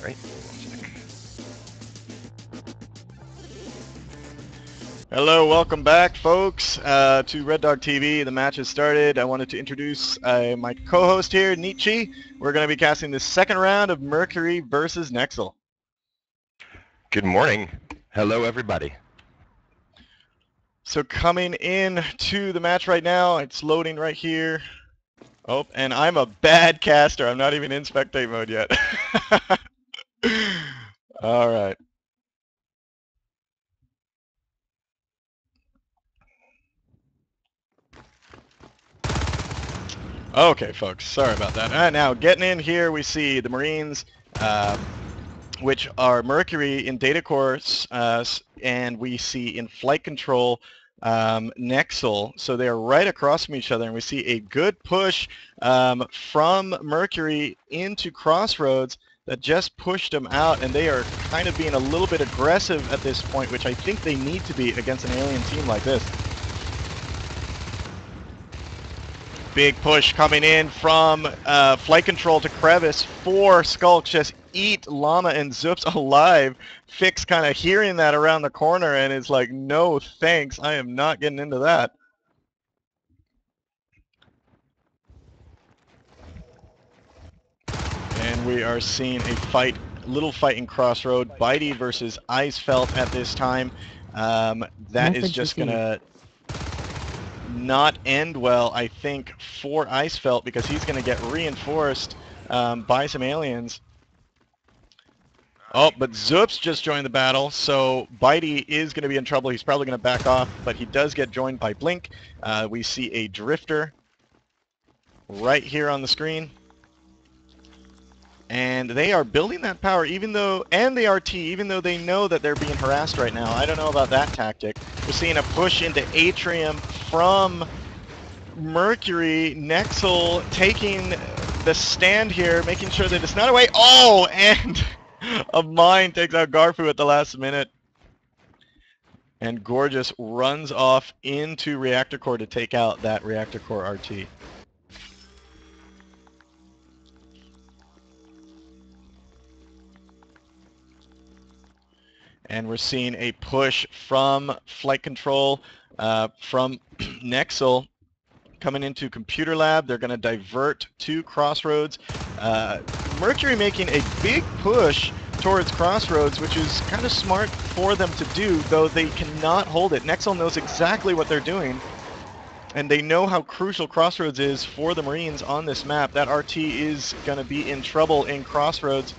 right? Hello, welcome back, folks, to REDDOG.TV. The match has started. I wanted to introduce my co-host here, Nietzsche. We're going to be casting the second round of Mercury versus Nexzil. Good morning. Hello, everybody. So coming in to the match right now, it's loading right here. Oh, and I'm a bad caster. I'm not even in spectate mode yet. All right. Okay, folks, sorry about that. Now, getting in here, we see the Marines, which are Mercury in data course, and we see in flight control Nexzil. So they are right across from each other, and we see a good push from Mercury into Crossroads that just pushed them out, and they are kind of being a little bit aggressive at this point, which I think they need to be against an alien team like this. Big push coming in from flight control to Crevice. 4 Skulks just eat Llama and Zoops alive. Fix kind of hearing that around the corner and is like, no thanks, I am not getting into that. And we are seeing a fight, little fight in Crossroad. Bitey versus Icefelt at this time. That is just going to not end well, I think, for Icefelt, because he's going to get reinforced by some aliens. Oh, but Zoops just joined the battle, so Bitey is going to be in trouble. He's probably going to back off, but he does get joined by Blink. We see a Drifter right here on the screen. And they are building that power, even though, and the RT, even though they know that they're being harassed right now. I don't know about that tactic. We're seeing a push into Atrium from Mercury. Nexzil taking the stand here, making sure that it's not away. Oh, and a mine takes out Garfu at the last minute. And Gorgeous runs off into Reactor Core to take out that Reactor Core RT. And we're seeing a push from flight control from Nexzil coming into Computer Lab. They're going to divert to Crossroads. Mercury making a big push towards Crossroads, which is kind of smart for them to do, though they cannot hold it. Nexzil knows exactly what they're doing, and they know how crucial Crossroads is for the Marines on this map. That RT is going to be in trouble in Crossroads,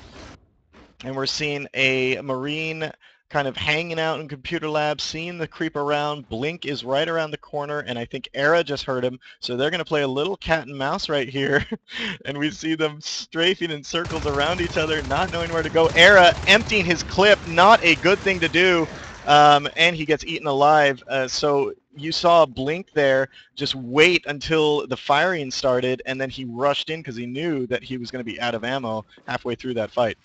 and we're seeing a Marine kind of hanging out in Computer Lab, seeing the creep around. Blink is right around the corner, and I think Era just heard him, so they're going to play a little cat and mouse right here, and we see them strafing in circles around each other, not knowing where to go. Era emptying his clip, not a good thing to do, and he gets eaten alive. So you saw Blink there just wait until the firing started, and then he rushed in because he knew that he was going to be out of ammo halfway through that fight.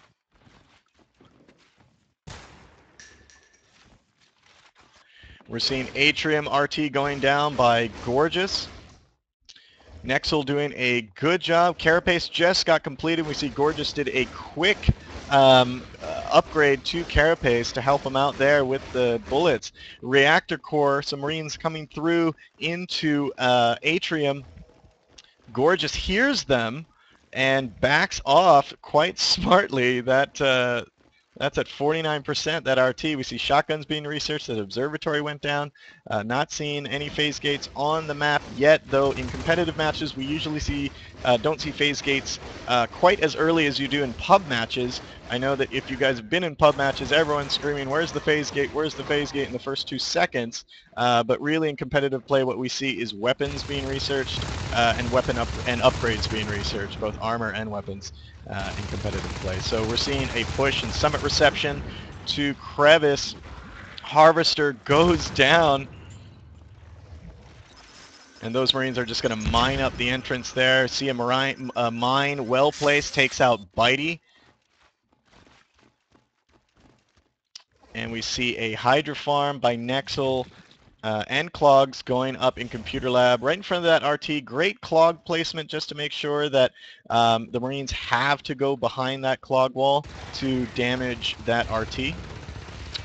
We're seeing Atrium RT going down by Gorgeous. Nexzil doing a good job. Carapace just got completed. We see Gorgeous did a quick upgrade to Carapace to help him out there with the bullets. Reactor Core, some Marines coming through into Atrium. Gorgeous hears them and backs off quite smartly. That's at 49%, that RT. We see shotguns being researched. That observatory went down. Not seeing any phase gates on the map yet, though in competitive matches we usually don't see phase gates quite as early as you do in pub matches. I know that if you guys have been in pub matches, everyone's screaming, where's the phase gate, where's the phase gate in the first 2 seconds. But really in competitive play what we see is weapons being researched and upgrades being researched, both armor and weapons. In competitive play. So we're seeing a push in Summit Reception to Crevice. Harvester goes down. And those Marines are just going to mine up the entrance there. See a mine well placed, takes out Bitey. And we see a Hydra Farm by Nexzil and clogs going up in computer lab right in front of that RT. Great clog placement just to make sure that the Marines have to go behind that clog wall to damage that RT,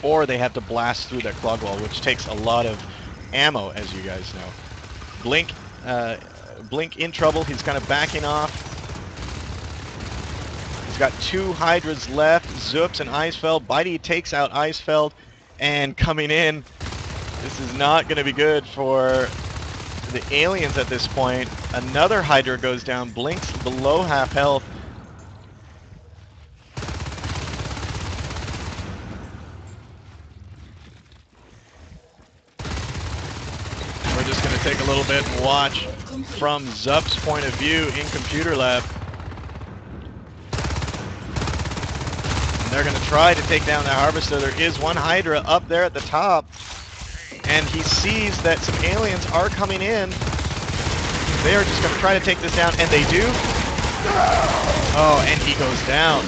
or they have to blast through that clog wall, which takes a lot of ammo, as you guys know. Blink, Blink in trouble. He's kind of backing off. He's got 2 Hydras left, Zoops and Eisfeld. Bitey takes out Eisfeld, and coming in, this is not going to be good for the aliens at this point. Another Hydra goes down, Blink's below half health. We're just going to take a little bit and watch from Zup's point of view in computer lab. And they're going to try to take down that harvester. There is one Hydra up there at the top, and he sees that some aliens are coming in. They are just going to try to take this down, and they do. Oh, and he goes down.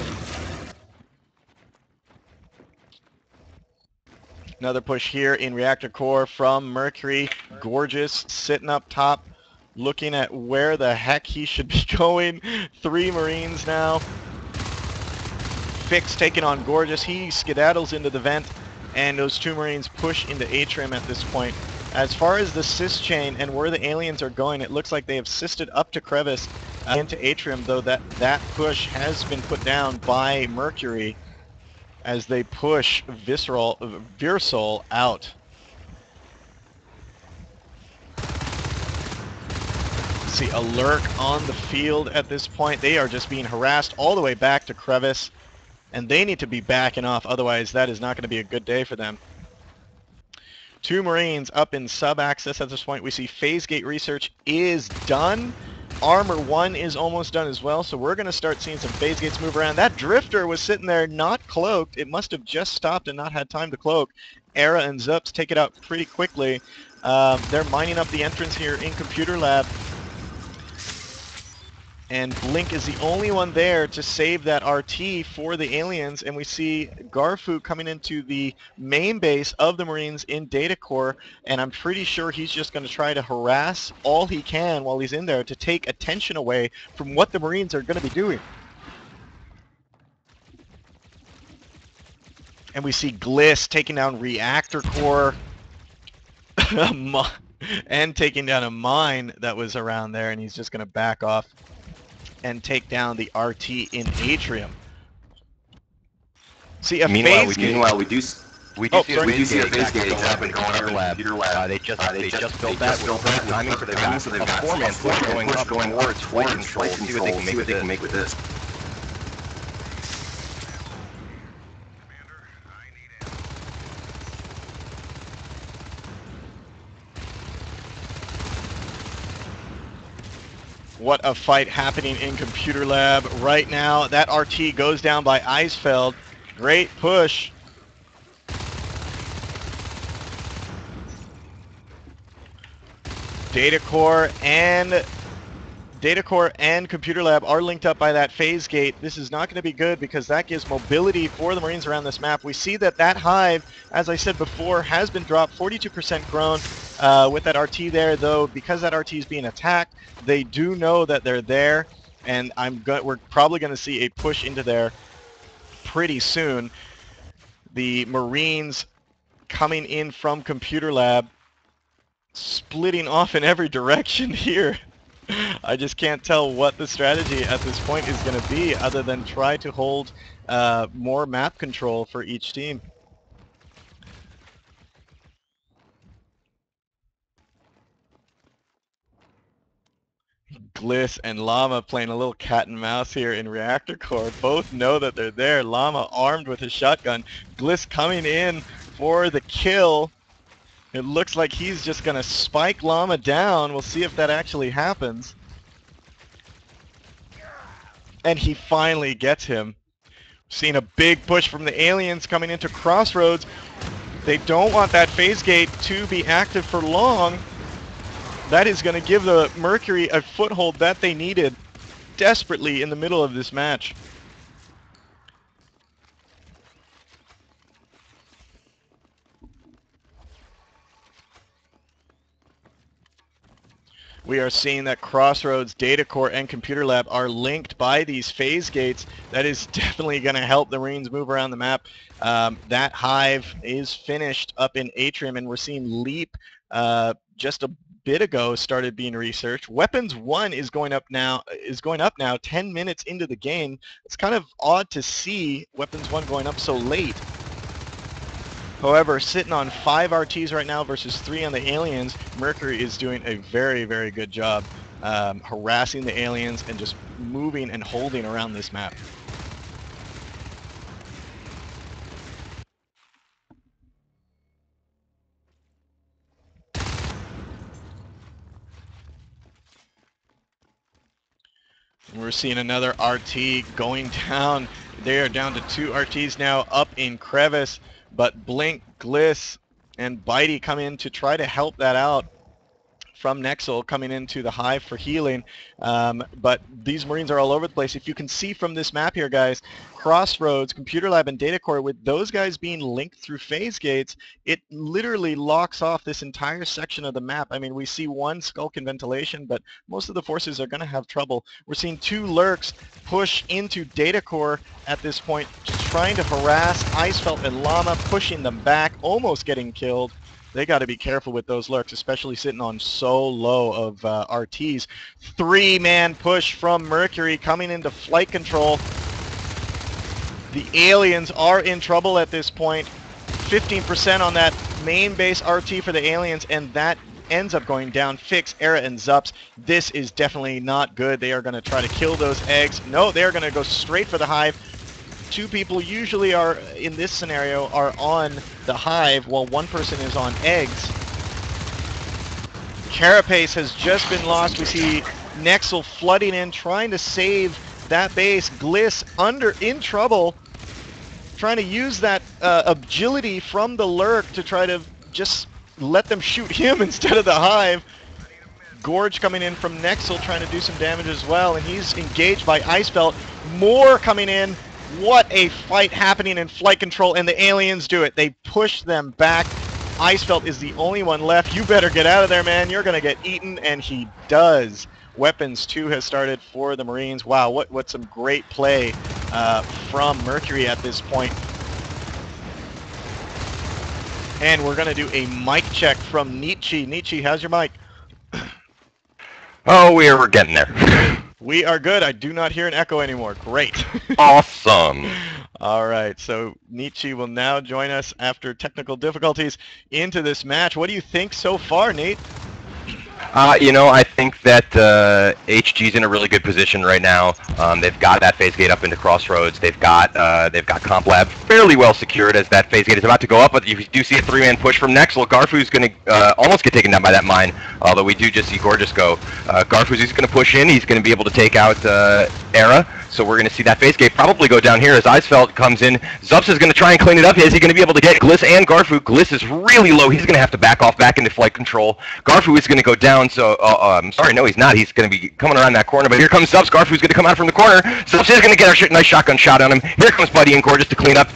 Another push here in reactor core from Mercury. Gorgeous sitting up top, looking at where the heck he should be going. 3 Marines now. Fix taking on Gorgeous. He skedaddles into the vent, and those 2 Marines push into Atrium at this point. As far as the sys chain and where the aliens are going, it looks like they have systed up to Crevice into Atrium, though that push has been put down by Mercury as they push Virsol out. See a lurk on the field at this point. They are just being harassed all the way back to Crevice, and they need to be backing off, otherwise that is not going to be a good day for them. 2 Marines up in sub-access at this point. We see phase gate research is done. Armor 1 is almost done as well, so we're going to start seeing some phase gates move around. That drifter was sitting there not cloaked. It must have just stopped and not had time to cloak. Era and Zups take it out pretty quickly. They're mining up the entrance here in computer lab. And Blink is the only one there to save that RT for the aliens, and we see Garfu coming into the main base of the Marines in data core, and I'm pretty sure he's just going to try to harass all he can while he's in there to take attention away from what the Marines are going to be doing. And we see Gliss taking down reactor core and taking down a mine that was around there, and he's just going to back off and take down the RT in Atrium. See a phase gate. Meanwhile, we do see a phase gate happen going up in computer lab. They just built that with timing, so they've got a 4-man push going towards flight control. See what they can make with this. What a fight happening in computer lab right now. That RT goes down by Eisfeld. Great push. Data core and computer lab are linked up by that phase gate. This is not going to be good because that gives mobility for the Marines around this map. We see that hive, as I said before, has been dropped, 42% grown with that RT there, though because that RT is being attacked, they do know that they're there, and we're probably going to see a push into there pretty soon. The Marines coming in from computer lab, splitting off in every direction here. I just can't tell what the strategy at this point is going to be other than try to hold more map control for each team. Gliss and Llama playing a little cat and mouse here in reactor core. Both know that they're there. Llama armed with his shotgun. Gliss coming in for the kill. It looks like he's just going to spike Llama down. We'll see if that actually happens. And he finally gets him. Seeing a big push from the aliens coming into Crossroads. They don't want that phase gate to be active for long. That is going to give the Mercury a foothold that they needed desperately in the middle of this match. we are seeing that Crossroads, Data Core, and Computer Lab are linked by these phase gates. That is definitely going to help the Marines move around the map. That hive is finished up in Atrium, and we're seeing Leap just a bit ago started being researched. Weapons 1 is going up now 10 minutes into the game. It's kind of odd to see Weapons 1 going up so late. However, sitting on 5 RTs right now versus 3 on the aliens, Mercury is doing a very, very good job harassing the aliens and just moving and holding around this map. We're seeing another RT going down. They are down to 2 RTs now up in Crevice, but Blink, Gliss, and Bitey come in to try to help that out from Nexzil, coming into the hive for healing. But these Marines are all over the place. If you can see from this map here, guys, Crossroads, Computer Lab, and Data Core, with those guys being linked through phase gates, it literally locks off this entire section of the map. I mean, we see 1 Skulk and Ventilation, but most of the forces are going to have trouble. We're seeing 2 Lurks push into Data Core at this point, trying to harass Icefelt and Llama, pushing them back, almost getting killed. They got to be careful with those Lurks, especially sitting on so low of RTs. 3-man push from Mercury coming into flight control. The aliens are in trouble at this point. 15% on that main base RT for the aliens, and that ends up going down. Fix, Era, and Zups. This is definitely not good. They are going to try to kill those eggs. No, they're going to go straight for the hive. 2 people usually are, in this scenario, are on the hive while 1 person is on eggs. Carapace has just been lost. We see Nexzil flooding in, trying to save that base. Gliss in trouble, trying to use that agility from the Lurk to try to just let them shoot him instead of the hive. Gorge coming in from Nexzil, trying to do some damage as well, and he's engaged by Icefelt. More coming in. What a fight happening in flight control, and the aliens do it. They push them back. Icefelt is the only one left. You better get out of there, man. You're going to get eaten, and he does. Weapons 2 has started for the Marines. Wow, what some great play from Mercury at this point. And we're going to do a mic check from Nietzsche. Nietzsche, how's your mic? Oh, we're getting there. We are good. I do not hear an echo anymore. Great. Awesome. All right, so Nietzsche will now join us after technical difficulties into this match. What do you think so far, Nate? You know, I think that HG's in a really good position right now. They've got that phase gate up into Crossroads. They've got Comp Lab fairly well secured as that phase gate is about to go up. But you do see a 3-man push from Nexzil. Garfu's going to almost get taken down by that mine, although we do just see Gorgeous go. Garfu's going to push in. He's going to be able to take out Era. So we're going to see that phase gate probably go down here as Icefelt comes in. Zups is going to try and clean it up. Is he going to be able to get Gliss and Garfu? Gliss is really low. He's going to have to back off back into flight control. Garfu is going to go down. So, I'm sorry, no, he's not. He's going to be coming around that corner. But here comes Zups. Garfu's going to come out from the corner. Zups is going to get a nice shotgun shot on him. Here comes Buddy and Gorgeous to clean up.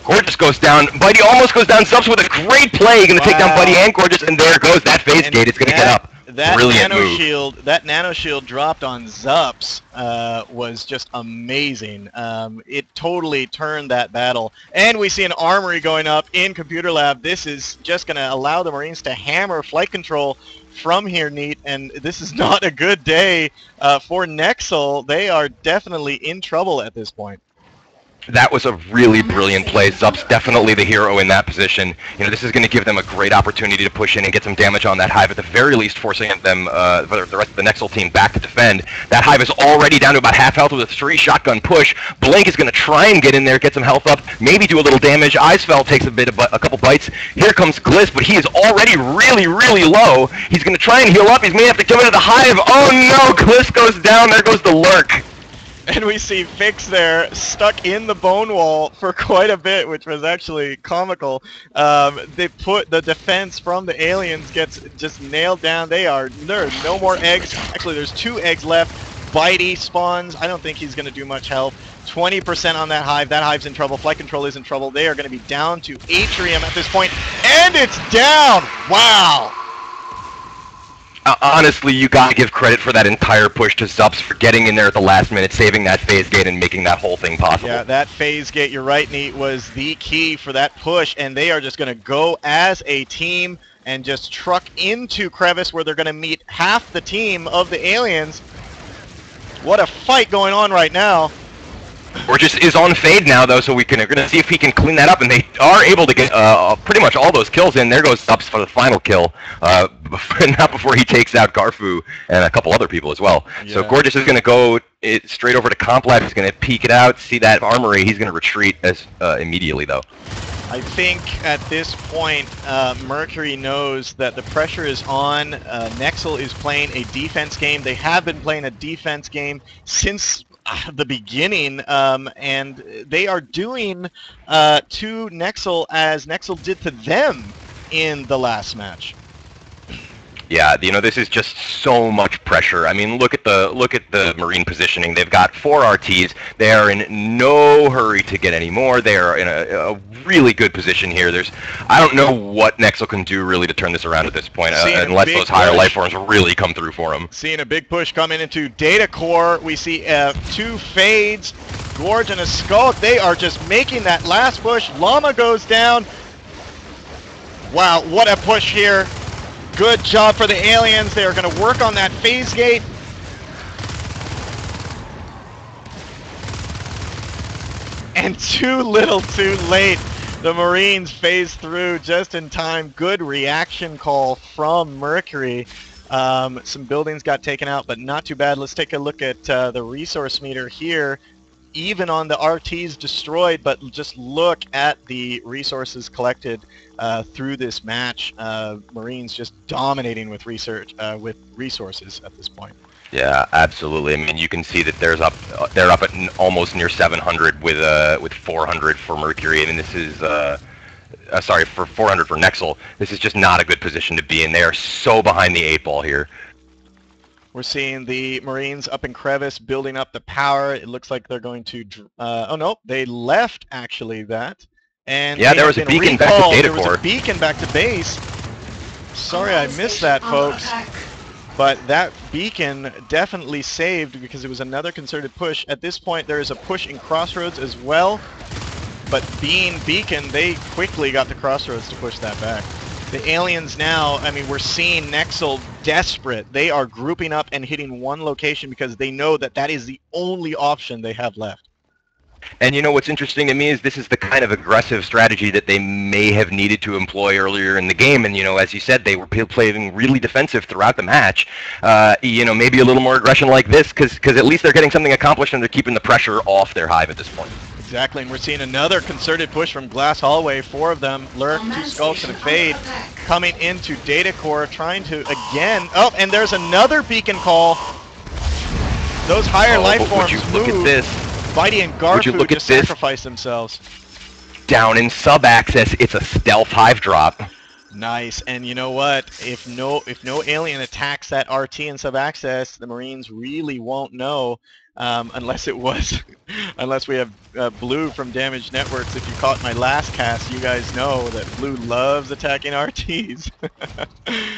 Gorgeous goes down. Buddy almost goes down. Zups with a great play. Going to take down Buddy and Gorgeous. And there goes that phase gate. It's going to get up. That nano shield dropped on Zups was just amazing. It totally turned that battle. And we see an armory going up in Computer Lab. This is just going to allow the Marines to hammer flight control from here, Neat. And this is not a good day for Nexzil. They are definitely in trouble at this point. That was a really brilliant play. Zups definitely the hero in that position. You know, this is going to give them a great opportunity to push in and get some damage on that hive, at the very least forcing them, the rest of the Nexzil team, back to defend. That hive is already down to about half health with a 3-shotgun push. Blink is going to try and get in there, get some health up, maybe do a little damage. Icefelt takes a couple bites. Here comes Gliss, but he is already really, really low. He's going to try and heal up. He's going to have to come into the hive. Oh no, Gliss goes down. There goes the Lurk. And we see Fix there stuck in the bone wall for quite a bit, which was actually comical. They put the defense from the aliens gets just nailed down. There are no more eggs. Actually, there's 2 eggs left. Bitey spawns. I don't think he's going to do much help. 20% on that hive. That hive's in trouble. Flight control is in trouble. They are going to be down to Atrium at this point. And it's down! Wow! honestly, you gotta give credit for that entire push to Zups for getting in there at the last minute, saving that phase gate, and making that whole thing possible. Yeah, that phase gate, you're right, Neat, was the key for that push, and they are just going to go as a team and just truck into Crevice where they're going to meet half the team of the aliens. What a fight going on right now. Gorgeous is on fade now, though, so we're gonna see if he can clean that up, and they are able to get pretty much all those kills in. There goes Zups for the final kill, not before he takes out Garfu and a couple other people as well. Yeah. So Gorgeous is gonna go straight over to Comp Lab. He's gonna peek it out, see that armory. He's gonna retreat immediately, though. I think at this point, Mercury knows that the pressure is on. Nexzil is playing a defense game. They have been playing a defense game since the beginning, and they are doing to Nexzil as Nexzil did to them in the last match. Yeah, you know, this is just so much pressure. I mean, look at the Marine positioning. They've got 4 RTs. They are in no hurry to get any more. They are in a really good position here. I don't know what Nexzil can do really to turn this around at this point, unless those higher life forms really come through for them. Seeing a big push coming into Data Core. We see 2 fades, Gorge and a Skulk. They are just making that last push. Llama goes down. Wow, what a push here. Good job for the aliens. They are going to work on that phase gate. And too little too late. The Marines phase through just in time. Good reaction call from Mercury. Some buildings got taken out, but not too bad. Let's take a look at the resource meter here. Even on the RTs destroyed, but just look at the resources collected through this match. Marines just dominating with resources at this point. Yeah, absolutely. I mean, you can see that they're up at almost near 700 with 400 for Mercury. I mean, this is sorry, for 400 for Nexzil. This is just not a good position to be in. They are so behind the 8 ball here. We're seeing the Marines up in Crevice building up the power. It looks like they're going to... oh, no, they left, actually, that. And yeah, there was a beacon back to Data Core. There was a beacon back to base. Sorry I missed that, folks. But that beacon definitely saved because it was another concerted push. At this point, there is a push in Crossroads as well. But being beacon, they quickly got the Crossroads to push that back. The aliens now, I mean, we're seeing Nexzil desperate. They are grouping up and hitting one location because they know that that is the only option they have left. And you know what's interesting to me is this is the kind of aggressive strategy that they may have needed to employ earlier in the game. And, you know, as you said, they were playing really defensive throughout the match. You know, maybe a little more aggression like this because at least they're getting something accomplished and they're keeping the pressure off their hive at this point. Exactly, and we're seeing another concerted push from Glass Hallway. 4 of them, Lurk, 2 Skulks, and a Fade, coming into Data Core, trying to, again, oh, and there's another beacon call. Those higher life forms move. Look at this. Bitey and Garfu just sacrifice themselves. Down in sub-access, it's a stealth hive drop. Nice, and you know what? If no alien attacks that RT in sub-access, the Marines really won't know. Unless we have Blue from Damaged Networks. If you caught my last cast, you guys know that Blue loves attacking RTs.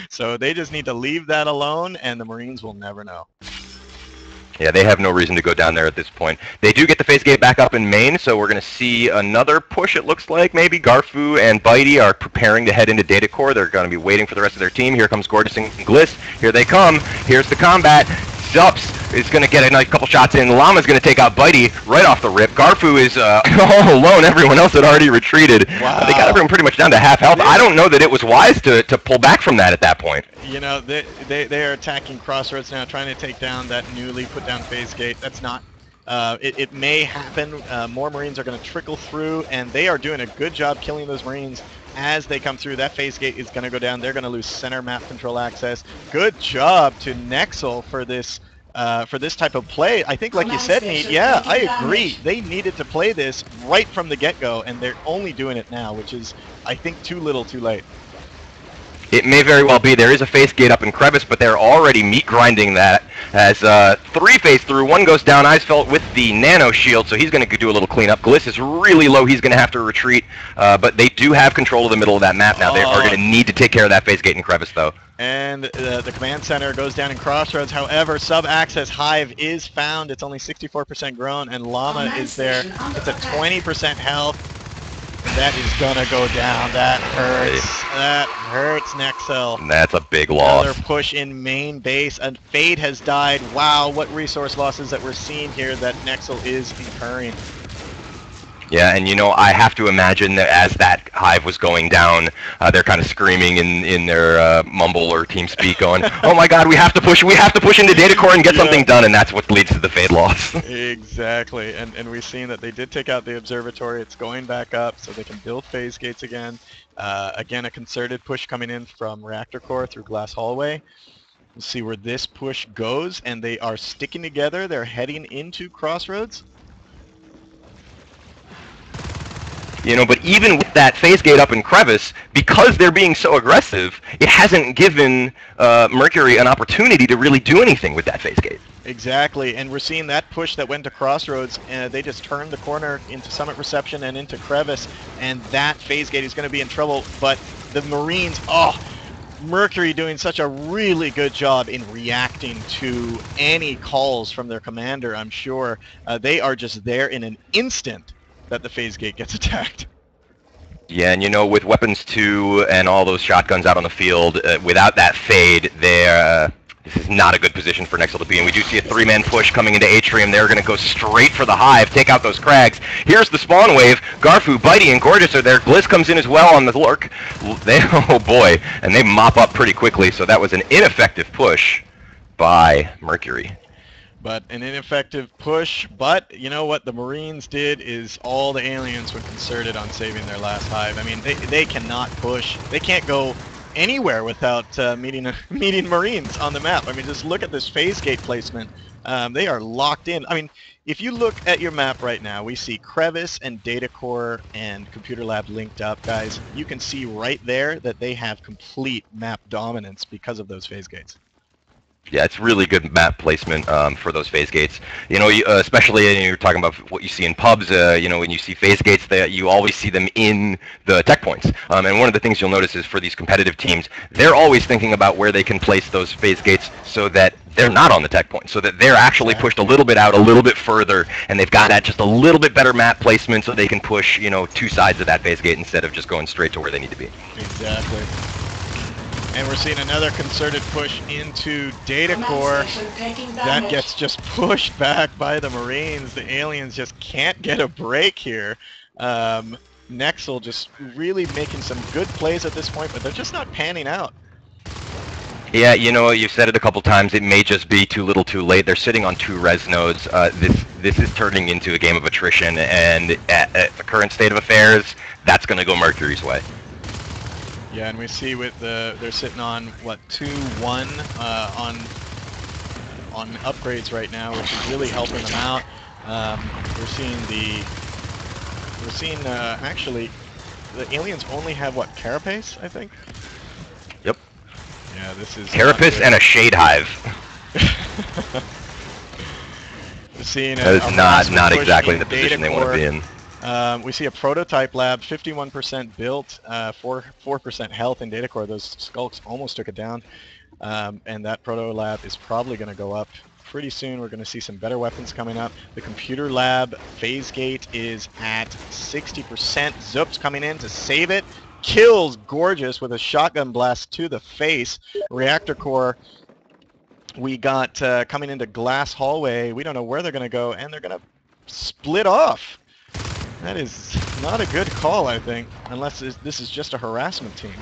So they just need to leave that alone, and the Marines will never know. Yeah, they have no reason to go down there at this point. They do get the phase gate back up in main, so we're going to see another push, it looks like, maybe. Garfu and Bitey are preparing to head into Data Core. They're going to be waiting for the rest of their team. Here comes Gorgeous and Gliss. Here they come. Here's the combat. Zups is going to get a nice couple shots in. Llama's going to take out Bitey right off the rip. Garfu is all alone. Everyone else had already retreated. Wow. They got everyone pretty much down to half health. I don't know that it was wise to pull back from that at that point. You know, they are attacking Crossroads now, trying to take down that newly put down phase gate. That's not... it may happen. More Marines are going to trickle through, and they are doing a good job killing those Marines as they come through. That phase gate is going to go down. They're going to lose center map control access. Good job to Nexzil for this type of play. I think, like you said, Nate, yeah, I agree. They needed to play this right from the get-go, and they're only doing it now, which is, I think, too little too late. It may very well be. There is a phase gate up in Crevice, but they're already meat grinding that as 3 phase through, 1 goes down. Eisfeld with the nano shield, so he's going to do a little cleanup. Gliss is really low. He's going to have to retreat, but they do have control of the middle of that map now. They are going to need to take care of that phase gate and crevice, though. And the command center goes down in Crossroads. However, sub-access Hive is found. It's only 64% grown, and Llama is there. It's a 20% health. That is gonna go down. That hurts. That hurts, Nexzil. That's a big loss. Another push in main base, and Fade has died. Wow, what resource losses that we're seeing here that Nexzil is incurring. Yeah, and you know, I have to imagine that as that Hive was going down, they're kind of screaming in their mumble or team speak, going, "Oh my God, we have to push into data core and get something done," and that's what leads to the Fade loss. Exactly, and we've seen that they did take out the observatory. It's going back up, so they can build phase gates again. Again, a concerted push coming in from reactor core through glass hallway. We'll see where this push goes, and they are sticking together. They're heading into Crossroads. You know, but even with that phase gate up in crevice, because they're being so aggressive, it hasn't given Mercury an opportunity to really do anything with that phase gate. Exactly, and we're seeing that push that went to Crossroads, and they just turned the corner into Summit Reception and into crevice, and that phase gate is going to be in trouble. But the Marines, Mercury doing such a really good job in reacting to any calls from their commander, I'm sure. They are just there in an instant that the phase gate gets attacked. Yeah, and you know, with weapons 2 and all those shotguns out on the field, without that fade, this is not a good position for Nexzil to be in. We do see a 3-man push coming into Atrium. They're going to go straight for the Hive, take out those Crags. Here's the spawn wave. Garfu, Bitey, and Gorgeous are there. Gliss comes in as well on the lurk. Oh boy, and they mop up pretty quickly, so that was an ineffective push by Mercury. But an ineffective push, but you know what the Marines did is all the aliens were concerted on saving their last Hive. I mean, they cannot push. They can't go anywhere without meeting Marines on the map. I mean, just look at this phase gate placement. They are locked in. I mean, if you look at your map right now, we see Crevice and Data Core and Computer Lab linked up, guys. You can see right there that they have complete map dominance because of those phase gates. Yeah, it's really good map placement for those phase gates. You know, especially you're talking about what you see in pubs. You know, when you see phase gates, you always see them in the tech points. And one of the things you'll notice is for these competitive teams, they're always thinking about where they can place those phase gates so that they're not on the tech point, so that they're actually pushed a little bit out, a little bit further, and they've got that just a little bit better map placement so they can push, you know, 2 sides of that phase gate instead of just going straight to where they need to be. Exactly. And we're seeing another concerted push into Data Core. That gets just pushed back by the Marines. The aliens just can't get a break here. Nexzil just really making some good plays at this point, but they're just not panning out. Yeah, you know, you've said it a couple times, it may just be too little too late. They're sitting on 2 res nodes. This is turning into a game of attrition, and at the current state of affairs, that's going to go Mercury's way. Yeah, and we see with they're sitting on what 2-1 on upgrades right now, which is really helping them out. We're seeing actually the aliens only have what, Carapace, I think. Yep. Yeah, this is Carapace and a Shade Hive. We're seeing that is not exactly the position they want to be in. We see a prototype lab, 51% built, 4% health in Data Core. Those skulks almost took it down, and that proto lab is probably going to go up pretty soon. We're going to see some better weapons coming up. The computer lab phase gate is at 60%. Zoop's coming in to save it. Kills Gorgeous with a shotgun blast to the face. Reactor Core, we got coming into glass hallway. We don't know where they're going to go, and they're going to split off. That is not a good call, I think, unless this is just a harassment team.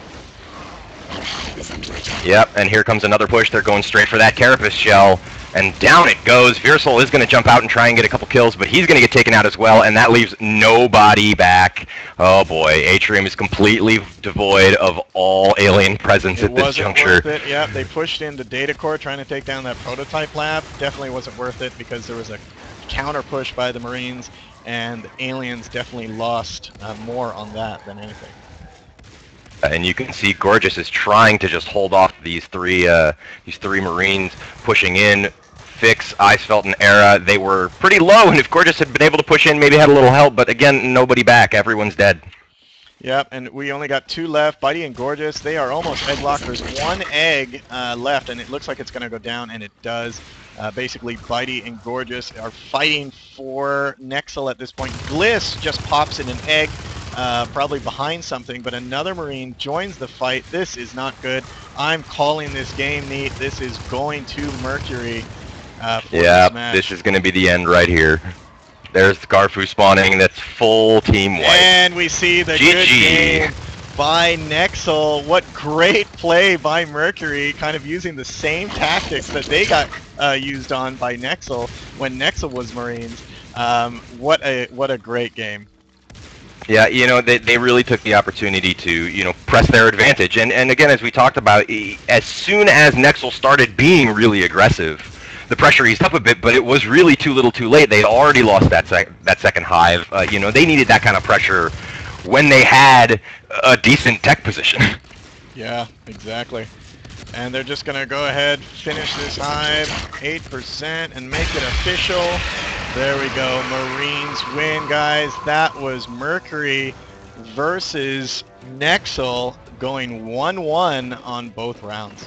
Yep, and here comes another push. They're going straight for that Carapace shell, and down it goes. Veersel is going to jump out and try and get a couple kills, but he's going to get taken out as well, and that leaves nobody back. Oh boy, Atrium is completely devoid of all alien presence at this juncture. It wasn't worth it. Yeah, they pushed into Data Core trying to take down that prototype lab. Definitely wasn't worth it because there was a counter push by the Marines, and aliens definitely lost more on that than anything. And you can see Gorgeous is trying to just hold off these three Marines pushing in. Fix, Eisfeld, and Era, they were pretty low, and if Gorgeous had been able to push in, maybe had a little help, but again, nobody back. Everyone's dead. Yep, and we only got 2 left. Bitey and Gorgeous, they are almost egg locked. There's 1 egg left, and it looks like it's going to go down, and it does. Basically, Bitey and Gorgeous are fighting for Nexzil at this point. Gliss just pops in an egg, probably behind something, but another Marine joins the fight. This is not good. I'm calling this game, Neat. This is going to Mercury. Yeah, this is going to be the end right here. There's the Garfu spawning. That's full team wipe. And we see the GG. good game by Nexzil. What great play by Mercury, kind of using the same tactics that they got used on by Nexzil when Nexzil was Marines. What a great game. Yeah, you know, they really took the opportunity to, you know, press their advantage. And again, as we talked about, as soon as Nexzil started being really aggressive, the pressure eased up a bit, but it was really too little too late. They'd already lost that second hive. You know, they needed that kind of pressure when they had a decent tech position. Yeah, exactly. And they're just going to go ahead, finish this hive, 8%, and make it official. There we go. Marines win, guys. That was Mercury versus Nexzil, going 1-1 on both rounds.